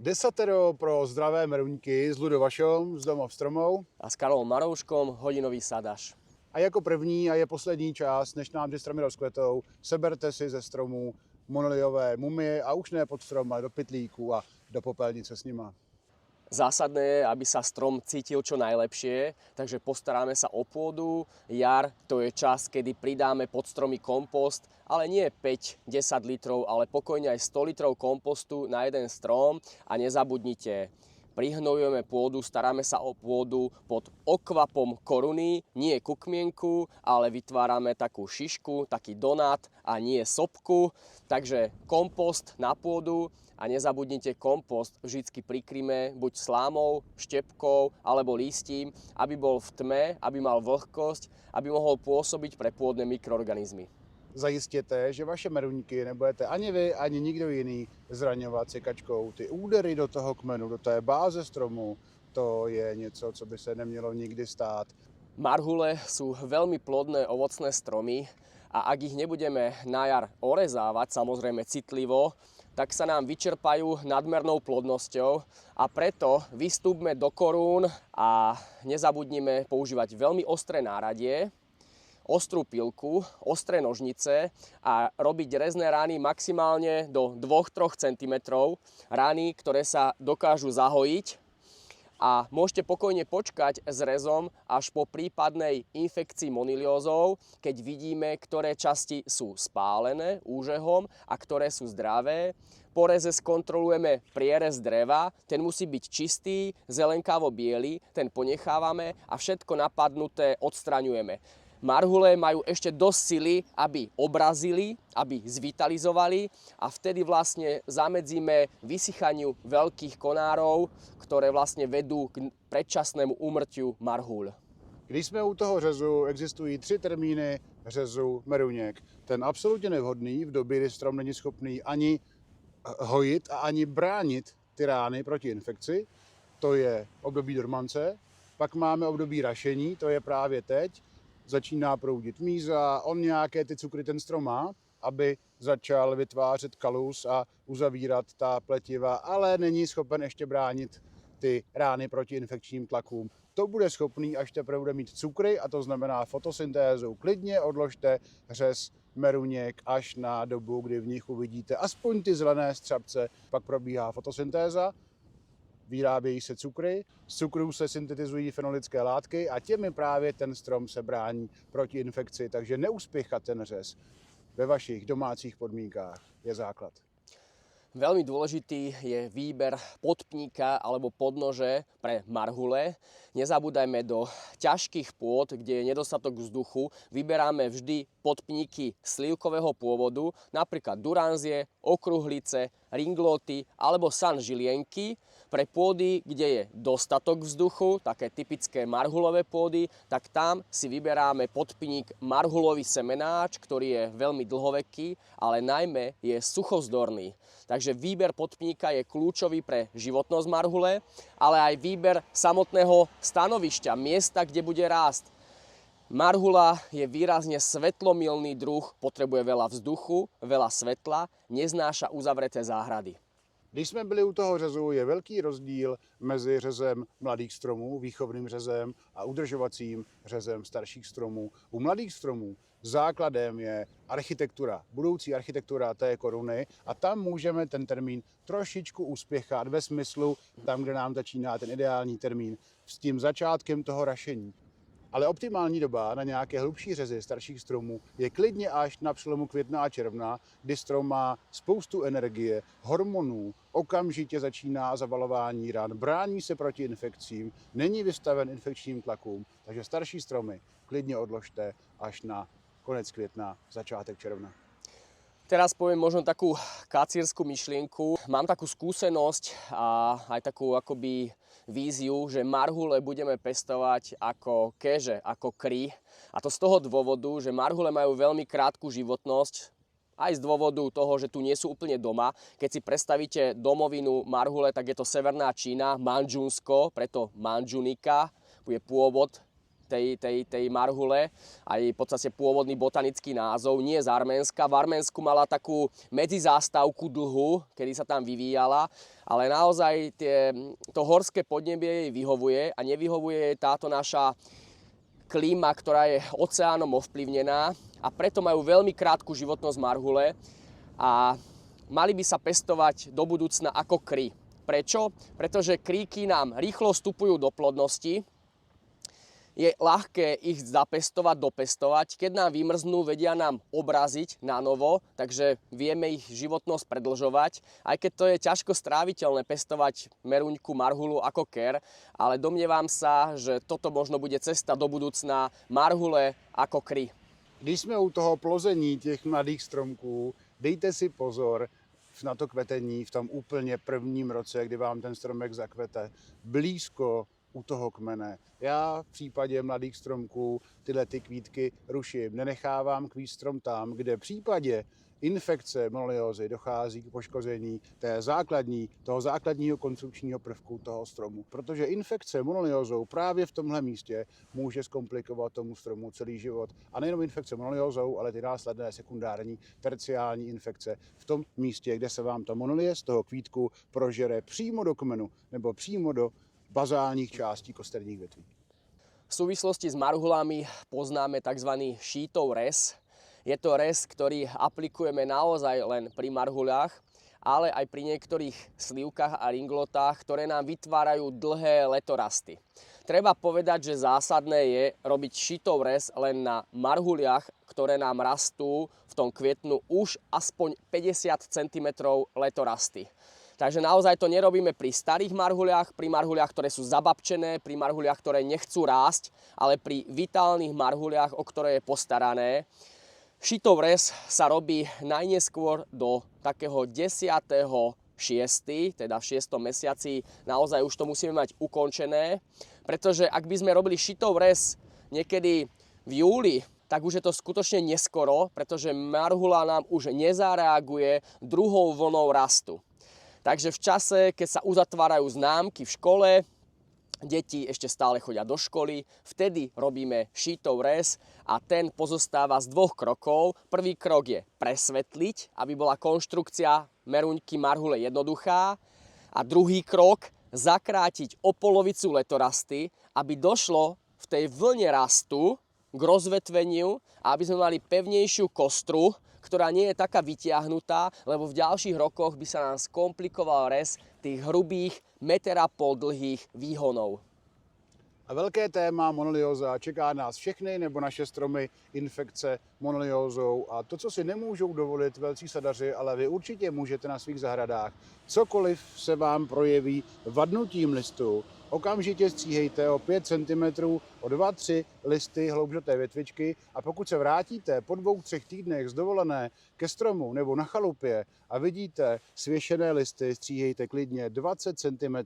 Desatero pro zdravé meruňky s Ludo Vašom, z Domov stromou. A s Karolom Marouškom, hodinový sadaš. A jako první a je poslední čas, než nám ty stromy rozkvetou, seberte si ze stromů monoliové mumie a už ne pod strom, ale do pytlíku a do popelnice s nima. Zásadné je, aby sa strom cítil čo najlepšie, takže postaráme sa o pôdu. Jar to je čas, kedy pridáme pod stromy kompost, ale nie 5-10 litrov, ale pokojne aj 100 litrov kompostu na jeden strom. A nezabudnite, prihnojujeme pôdu, staráme sa o pôdu pod okvapom koruny, nie kukmienku, ale vytvárame takú šišku, taký donát a nie sopku. Takže kompost na pôdu. A nezabudnite, kompost vždycky prikryme buď slámou, štepkou alebo listím, aby bol v tme, aby mal vlhkosť, aby mohol pôsobiť pre pôdne mikroorganizmy. Zajistěte, že vaše meruňky nebudete ani vy, ani nikdo jiný zraňovat sekačkou. Ty údery do toho kmenu, do té báze stromu, to je něco, co by se nemělo nikdy stát. Marhule sú veľmi plodné ovocné stromy a ak ich nebudeme na jar orezávať, samozrejme citlivo, tak sa nám vyčerpajú nadmernou plodnosťou a preto vystúpme do korún a nezabudnime používať veľmi ostré náradie, ostrú pilku, ostré nožnice a robiť rezné rány maximálne do 2-3 cm. Rány, ktoré sa dokážu zahojiť a môžete pokojne počkať s rezom až po prípadnej infekcii moniliózou, keď vidíme, ktoré časti sú spálené úžehom a ktoré sú zdravé. Po reze skontrolujeme prierez dreva, ten musí byť čistý, zelenkavo biely, ten ponechávame a všetko napadnuté odstraňujeme. Marhule majú ešte dosť sily, aby obrazili, aby zvitalizovali a vtedy vlastne zamedzíme vysychaniu veľkých konárov, ktoré vlastne vedú k predčasnému úmrtiu marhul. Když jsme u toho řezu, existují 3 termíny řezu meruněk. Ten absolutně nevhodný v době, kdy strom není schopný ani hojit a ani bránit ty rány proti infekci. To je období dormance. Pak máme období rašení, to je právě teď. Začíná proudit míza, on nějaké ty cukry ten strom má, aby začal vytvářet kalus a uzavírat ta pletiva, ale není schopen ještě bránit ty rány proti infekčním tlakům. To bude schopný, až teprve bude mít cukry, a to znamená fotosyntézu. Klidně odložte řez meruněk až na dobu, kdy v nich uvidíte aspoň ty zelené střapce, pak probíhá fotosyntéza. Vyrábějí se cukry, z cukrů se syntetizují fenolické látky a těmi právě ten strom se brání proti infekci, takže neuspěchat ten řez ve vašich domácích podmínkách je základ. Veľmi dôležitý je výber podpníka alebo podnože pre marhule. Nezabúdajme, do ťažkých pôd, kde je nedostatok vzduchu, vyberáme vždy podpníky slivkového pôvodu, napríklad duranzie, okruhlice, ringloty alebo sanžilienky. Pre pôdy, kde je dostatok vzduchu, také typické marhulové pôdy, tak tam si vyberáme podpník marhulový semenáč, ktorý je veľmi dlhoveký, ale najmä je suchovzdorný. Takže výber podpníka je kľúčový pre životnosť marhule, ale aj výber samotného stanovišťa, miesta, kde bude rásť. Marhula je výrazne svetlomilný druh, potrebuje veľa vzduchu, veľa svetla, neznáša uzavreté záhrady. Když jsme byli u toho řezu, je velký rozdíl mezi řezem mladých stromů, výchovným řezem a udržovacím řezem starších stromů. U mladých stromů základem je architektura, budoucí architektura té koruny a tam můžeme ten termín trošičku uspěchat ve smyslu tam, kde nám začíná ten ideální termín s tím začátkem toho rašení. Ale optimální doba na nějaké hlubší řezy starších stromů je klidně až na přelomu května a června, kdy strom má spoustu energie, hormonů, okamžitě začíná zavalování ran, brání se proti infekcím, není vystaven infekčním tlakům, takže starší stromy klidně odložte až na konec května, začátek června. Teraz poviem možno takú kacírskú myšlienku. Mám takú skúsenosť a aj takú akoby víziu, že marhule budeme pestovať ako keže, ako kry. A to z toho dôvodu, že marhule majú veľmi krátku životnosť, aj z dôvodu toho, že tu nie sú úplne doma. Keď si predstavíte domovinu marhule, tak je to Severná Čína, Manžunsko, preto Manžunika, je pôvod tej marhule, aj v podstate pôvodný botanický názov, nie z Arménska. V Arménsku mala takú medzizástavku dlhú, kedy sa tam vyvíjala, ale naozaj to horské podnebie jej vyhovuje a nevyhovuje jej táto naša klíma, ktorá je oceánom ovplyvnená a preto majú veľmi krátku životnosť marhule a mali by sa pestovať do budúcna ako kry. Prečo? Pretože kríky nám rýchlo vstupujú do plodnosti, je ľahké ich zapestovať, dopestovať. Keď nám vymrznú, vedia nám obraziť na novo, takže vieme ich životnosť predlžovať. Aj keď to je ťažko stráviteľné pestovať meruňku, marhulu ako ker, ale domnievam sa, že toto možno bude cesta do budúcna marhule ako kry. Když jsme u toho plození těch mladých stromků, dejte si pozor na to kvetení v tom úplně prvním roce, kdy vám ten stromek zakvete, blízko u toho kmene. Já v případě mladých stromků tyhle ty kvítky ruším. Nenechávám kvít strom tam, kde v případě infekce monoliózy dochází k poškození toho základního konstrukčního prvku toho stromu. Protože infekce monoliózou právě v tomhle místě může zkomplikovat tomu stromu celý život. A nejenom infekce monoliózou, ale ty následné sekundární, terciální infekce v tom místě, kde se vám ta monolie z toho kvítku prožere přímo do kmenu nebo přímo do bazálních částí kosterních větví. V súvislosti s marhulami poznáme tzv. šítov rez. Je to rez, ktorý aplikujeme naozaj len pri marhuľách, ale aj pri niektorých slivkách a ringlotách, ktoré nám vytvárajú dlhé letorasty. Treba povedať, že zásadné je robiť šítov rez len na marhuliach, ktoré nám rastú v tom kvietnu už aspoň 50 cm letorasty. Takže naozaj to nerobíme pri starých marhuliach, pri marhuliach, ktoré sú zababčené, pri marhuliach, ktoré nechcú rásť, ale pri vitálnych marhuliach, o ktoré je postarané. Šítov rez sa robí najneskôr do takého 10.6., teda v 6. mesiaci, naozaj už to musíme mať ukončené, pretože ak by sme robili šítov rez niekedy v júli, tak už je to skutočne neskoro, pretože marhula nám už nezareaguje druhou vlnou rastu. Takže v čase, keď sa uzatvárajú známky v škole, deti ešte stále chodia do školy, vtedy robíme šítov rez a ten pozostáva z 2 krokov. Prvý krok je presvetliť, aby bola konštrukcia meruňky marhule jednoduchá. A druhý krok zakrátiť o polovicu letorasty, aby došlo v tej vlne rastu k rozvetveniu a aby sme mali pevnejšiu kostru, ktorá nie je taká vytiahnutá, lebo v ďalších rokoch by sa nám skomplikoval rez tých hrubých 1,5 metra dlhých výhonov. A velké téma monolióza čeká nás všechny nebo naše stromy infekce monoliózou a to, co si nemůžou dovolit velcí sadaři, ale vy určitě můžete na svých zahradách. Cokoliv se vám projeví vadnutím listu, okamžitě stříhejte o 5 cm, o 2-3 listy hloubžaté větvičky a pokud se vrátíte po 2-3 týdnech z dovolené ke stromu nebo na chalupě a vidíte svěšené listy, stříhejte klidně 20 cm.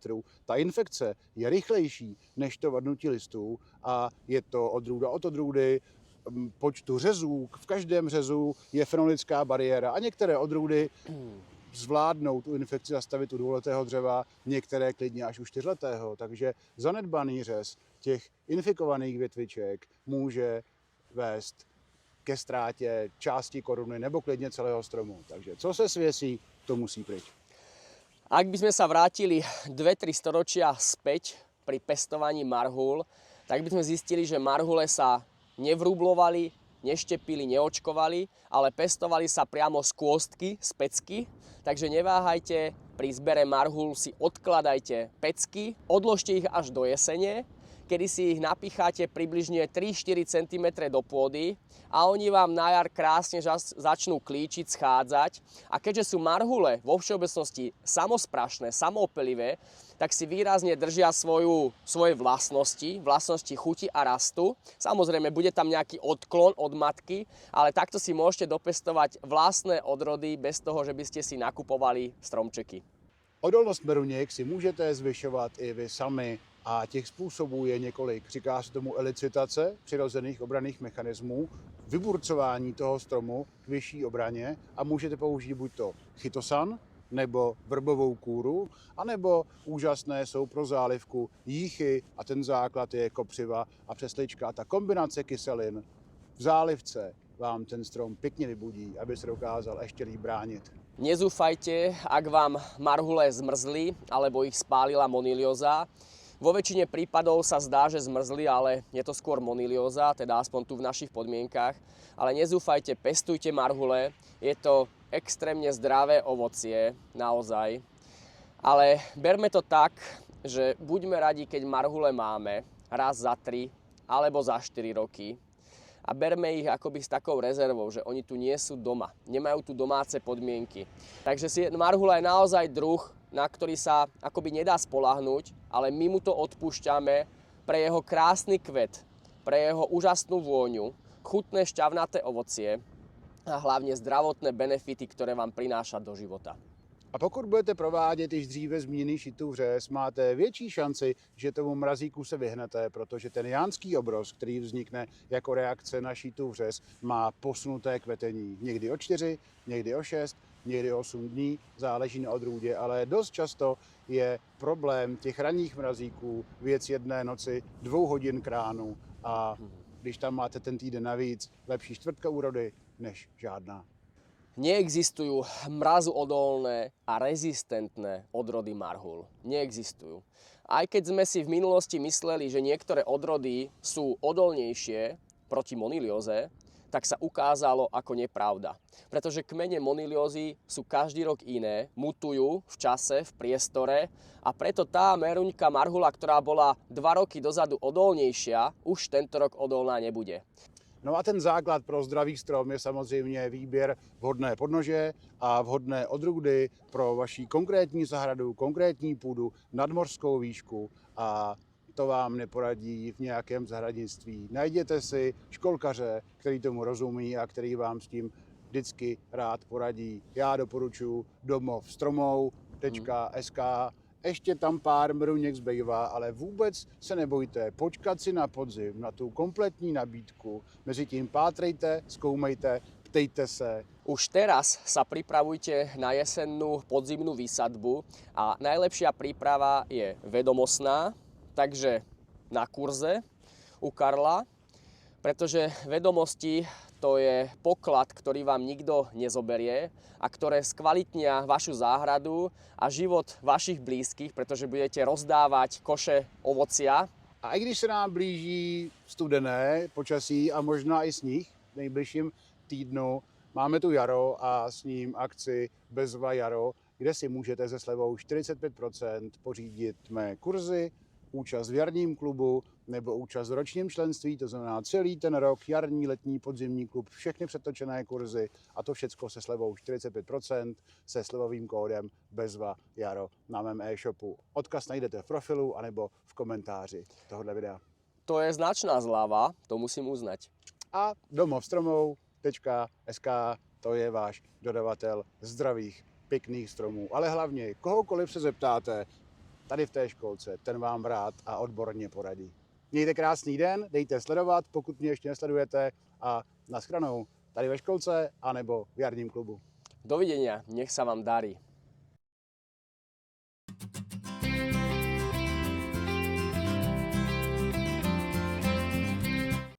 Ta infekce je rychlejší než to vadnutí listů a je to odrůda od odrůdy, počtu řezů, v každém řezu je fenolická bariéra a některé odrůdy zvládnou tu infekci zastavit u 2letého dřeva, některé klidně až u 4letého. Takže zanedbaný řez těch infikovaných větviček může vést ke ztrátě části koruny nebo klidně celého stromu. Takže co se svěsí, to musí pryč. Ak by sme sa vrátili 2-3 storočia späť pri pestovaní marhul, tak by sme zistili, že marhule sa nevrublovali, neštepili, neočkovali, ale pestovali sa priamo z kôstky, z pecky. Takže neváhajte, pri zbere marhul si odkladajte pecky, odložte ich až do jesene, kedy si ich napicháte približne 3-4 cm do pôdy a oni vám na jar krásne začnú klíčiť, schádzať. A keďže sú marhule vo všeobecnosti samosprašné, samoopelivé, tak si výrazne držia svoje vlastnosti chuti a rastu. Samozrejme, bude tam nejaký odklon od matky, ale takto si môžete dopestovať vlastné odrody bez toho, že by ste si nakupovali stromčeky. Odolnost meruněk si můžete zvyšovat i vy sami a těch způsobů je několik. Říká se tomu elicitace přirozených obranných mechanismů, vyburcování toho stromu k vyšší obraně a můžete použít buď to chytosan, nebo vrbovou kůru, anebo úžasné jsou pro zálivku jíchy a ten základ je kopřiva a přeslička. Ta kombinace kyselin v zálivce vám ten strom pěkně vybudí, aby se dokázal ještě líp bránit. Nezúfajte, ak vám marhule zmrzli alebo ich spálila monilióza. Vo väčšine prípadov sa zdá, že zmrzli, ale je to skôr monilióza, teda aspoň tu v našich podmienkach. Ale nezúfajte, pestujte marhule, je to extrémne zdravé ovocie, naozaj. Ale berme to tak, že buďme radi, keď marhule máme raz za 3 alebo za 4 roky. A berme ich akoby s takou rezervou, že oni tu nie sú doma, nemajú tu domáce podmienky. Takže si marhula je naozaj druh, na ktorý sa akoby nedá spoľahnúť, ale my mu to odpúšťame pre jeho krásny kvet, pre jeho úžasnú vôňu, chutné šťavnaté ovocie a hlavne zdravotné benefity, ktoré vám prináša do života. A pokud budete provádět již dříve zmíněný šitův řez, máte větší šanci, že tomu mrazíku se vyhnete, protože ten jánský obroz, který vznikne jako reakce na šitův řez, má posunuté kvetení. Někdy o 4, někdy o 6, někdy o 8 dní, záleží na odrůdě, ale dost často je problém těch ranních mrazíků věc jedné noci, 2 hodin kránu a když tam máte ten týden navíc, lepší čtvrtka úrody než žádná. Neexistujú mrazuodolné a rezistentné odrody marhul. Neexistujú. Aj keď sme si v minulosti mysleli, že niektoré odrody sú odolnejšie proti monilióze, tak sa ukázalo ako nepravda. Pretože kmene moniliózy sú každý rok iné, mutujú v čase, v priestore a preto tá meruňka marhula, ktorá bola 2 roky dozadu odolnejšia, už tento rok odolná nebude. No a ten základ pro zdravý strom je samozřejmě výběr vhodné podnože a vhodné odrůdy pro vaši konkrétní zahradu, konkrétní půdu, nadmořskou výšku a to vám neporadí v nějakém zahradnictví. Najděte si školkaře, který tomu rozumí a který vám s tím vždycky rád poradí. Já doporučuji domovstromou.sk. Ještě tam pár mruněk zbývá, ale vůbec se nebojte, počkat si na podzim, na tu kompletní nabídku. Mezitím pátrejte, zkoumejte, ptejte se. Už teraz sa pripravujte na jesennú podzimnú výsadbu a najlepšia príprava je vedomostná, takže na kurze u Karla, pretože vedomosti to je poklad, ktorý vám nikto nezoberie a ktoré skvalitnia vašu záhradu a život vašich blízkych, pretože budete rozdávať koše ovocia. A i když se nám blíží studené počasí a možná i sníh v nejbližším týdnu, máme tu jaro a s ním akci Bezva jaro, kde si můžete se slevou 45% pořídit mé kurzy, účast v jarním klubu nebo účast v ročním členství, to znamená celý ten rok, jarní, letní, podzimní klub, všechny přetočené kurzy a to všecko se slevou 45% se slevovým kódem Bezva jaro na mém e-shopu. Odkaz najdete v profilu anebo v komentáři tohoto videa. To je značná zľava, to musím uznať. A domovstromou.sk, to je váš dodavatel zdravých, pěkných stromů. Ale hlavně, kohokoliv se zeptáte, tady v té školce, ten vám rád a odborně poradí. Mějte krásný den, dejte sledovat, pokud mě ještě nesledujete a nashledanou tady ve školce anebo v jarním klubu. Dovidenia, nech sa vám darí.